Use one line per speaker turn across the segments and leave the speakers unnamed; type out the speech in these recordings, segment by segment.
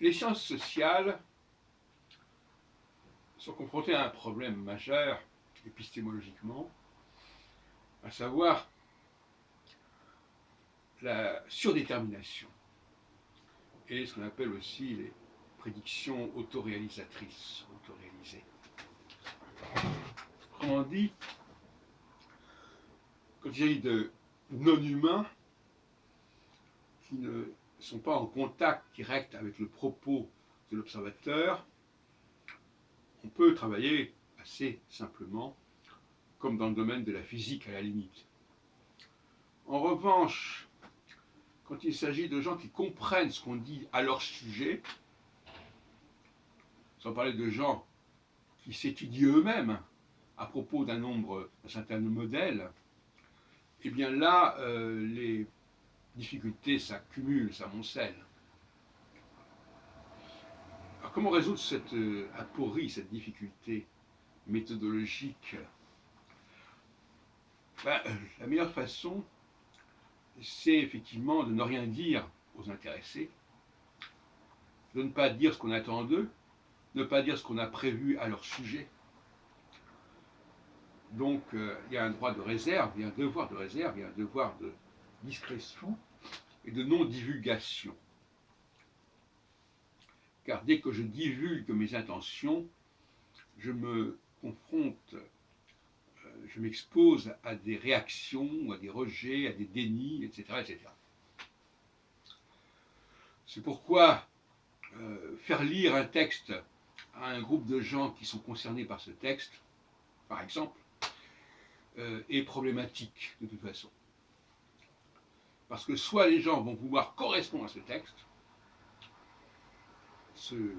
Les sciences sociales sont confrontées à un problème majeur, épistémologiquement, à savoir la surdétermination et ce qu'on appelle aussi les prédictions autoréalisatrices, autoréalisées. Autrement dit, quand il s'agit de non-humains qui ne sont pas en contact direct avec le propos de l'observateur, on peut travailler assez simplement, comme dans le domaine de la physique à la limite. En revanche, quand il s'agit de gens qui comprennent ce qu'on dit à leur sujet, sans parler de gens qui s'étudient eux-mêmes à propos d'un certain modèle, eh bien là, les difficultés s'accumulent, s'amoncellent. Alors comment résoudre cette aporie, cette difficulté méthodologique? La meilleure façon, c'est effectivement de ne rien dire aux intéressés, de ne pas dire ce qu'on attend d'eux, de ne pas dire ce qu'on a prévu à leur sujet. Donc il y a un droit de réserve, il y a un devoir de réserve, il y a un devoir de discrétion et de non-divulgation. Car dès que je divulgue mes intentions, je me confronte, je m'expose à des réactions, à des rejets, à des dénis, etc. etc. C'est pourquoi faire lire un texte à un groupe de gens qui sont concernés par ce texte, par exemple, est problématique de toute façon. Parce que soit les gens vont vouloir correspondre à ce texte, se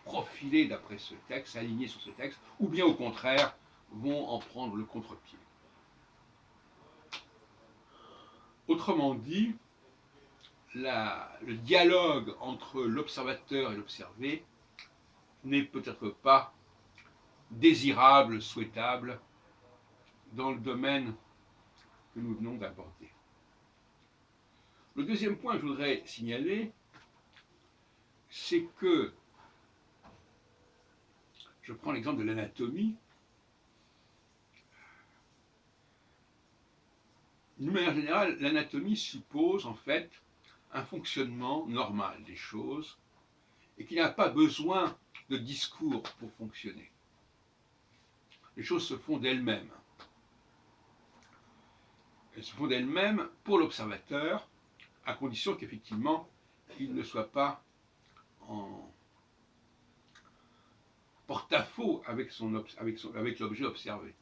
profiler d'après ce texte, s'aligner sur ce texte, ou bien au contraire, vont en prendre le contre-pied. Autrement dit, le dialogue entre l'observateur et l'observé n'est peut-être pas désirable, souhaitable dans le domaine que nous venons d'aborder. Le deuxième point que je voudrais signaler, c'est que, je prends l'exemple de l'anatomie, d'une manière générale, l'anatomie suppose en fait un fonctionnement normal des choses et qu'il n'y a pas besoin de discours pour fonctionner. Les choses se font d'elles-mêmes. Elles se font d'elles-mêmes pour l'observateur, à condition qu'effectivement, il ne soit pas en porte-à-faux avec l'objet observé.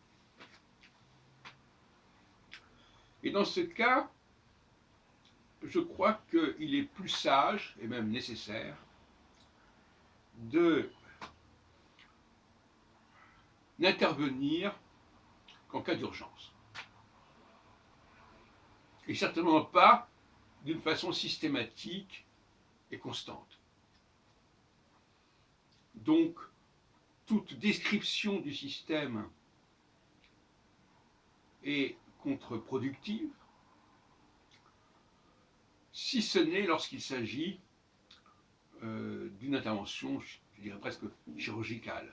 Et dans ce cas, je crois qu'il est plus sage, et même nécessaire, d'intervenir qu'en cas d'urgence. Et certainement pas d'une façon systématique et constante. Donc, toute description du système est contre-productive, si ce n'est lorsqu'il s'agit d'une intervention, je dirais presque chirurgicale.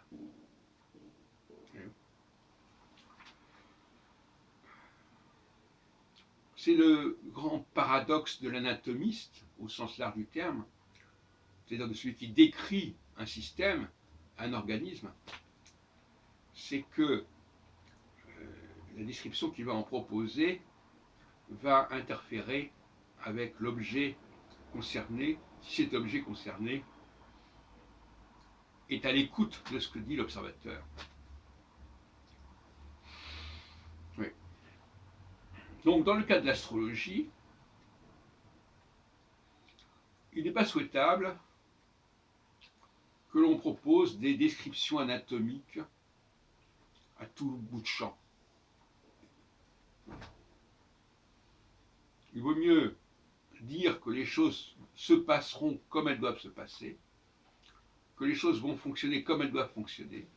C'est le grand paradoxe de l'anatomiste, au sens large du terme, c'est-à-dire de celui qui décrit un système, un organisme, c'est que la description qu'il va en proposer va interférer avec l'objet concerné, si cet objet concerné est à l'écoute de ce que dit l'observateur. Oui. Donc, dans le cas de l'astrologie, il n'est pas souhaitable que l'on propose des descriptions anatomiques à tout bout de champ. Il vaut mieux dire que les choses se passeront comme elles doivent se passer, que les choses vont fonctionner comme elles doivent fonctionner,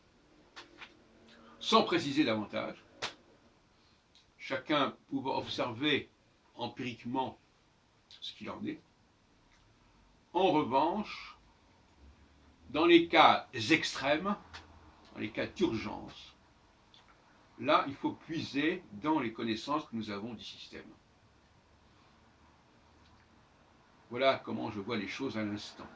sans préciser davantage, chacun pouvant observer empiriquement ce qu'il en est. En revanche, Dans les cas extrêmes, dans les cas d'urgence, là, il faut puiser dans les connaissances que nous avons du système. Voilà comment je vois les choses à l'instant.